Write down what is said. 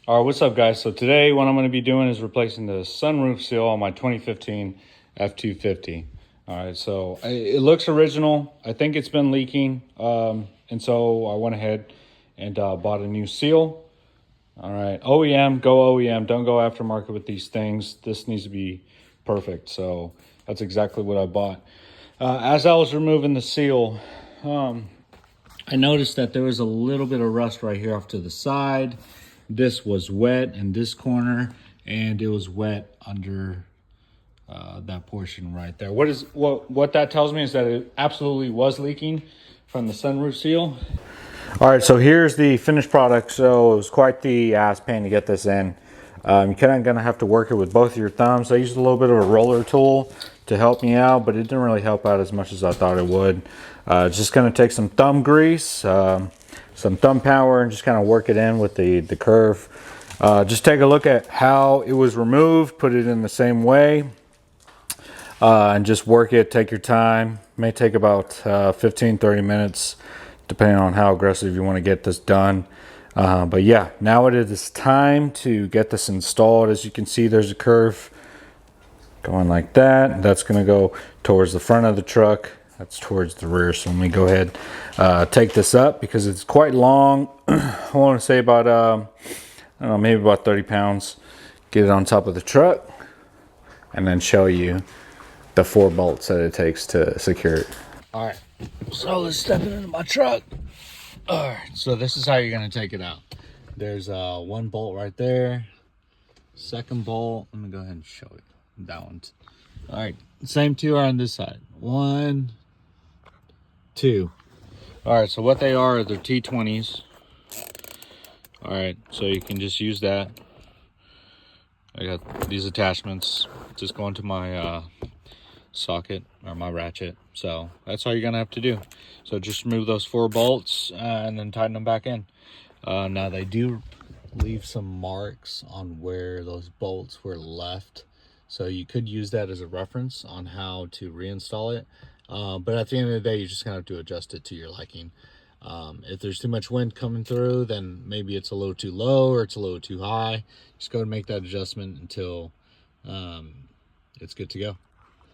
All right, what's up, guys? So today what I'm going to be doing is replacing the sunroof seal on my 2015 F250. All right, so it looks original. I think it's been leaking, and so I went ahead and bought a new seal. All right, OEM, go OEM. Don't go aftermarket with these things. This needs to be perfect. So that's exactly what I bought. As I was removing the seal, I noticed that there was a little bit of rust right here off to the side. This was wet in this corner, and it was wet under that portion right there. What that tells me is that it absolutely was leaking from the sunroof seal. All right, so here's the finished product. So it was quite the ass pain to get this in. You're kind of gonna have to work it with both of your thumbs. I used a little bit of a roller tool to help me out, but it didn't really help out as much as I thought it would. Just gonna take some thumb grease, some thumb power, and just kind of work it in with the curve. Just take a look at how it was removed, put it in the same way, and just work it. Take your time. May take about 15-30 minutes depending on how aggressive you want to get this done. But yeah, now it is time to get this installed. As you can see, there's a curve going like that. That's going to go towards the front of the truck. That's towards the rear. So let me go ahead, take this up because it's quite long. I want to say about, I don't know, maybe about 30 pounds. Get it on top of the truck and then show you the 4 bolts that it takes to secure it. All right, so let's step into my truck. All right, so this is how you're gonna take it out. There's 1 bolt right there. Second bolt, let me go ahead and show you that one. All right, same 2 are on this side. 1, 2. All right, so what they are, they're T20s. All right, so you can just use that. I got these attachments. Just go into my socket or my ratchet. So that's all you're gonna have to do. So just remove those 4 bolts and then tighten them back in. Now they do leave some marks on where those bolts were left, so you could use that as a reference on how to reinstall it. But at the end of the day, you're just gonna have to adjust it to your liking. If there's too much wind coming through, then maybe it's a little too low or it's a little too high. Just go and make that adjustment until it's good to go.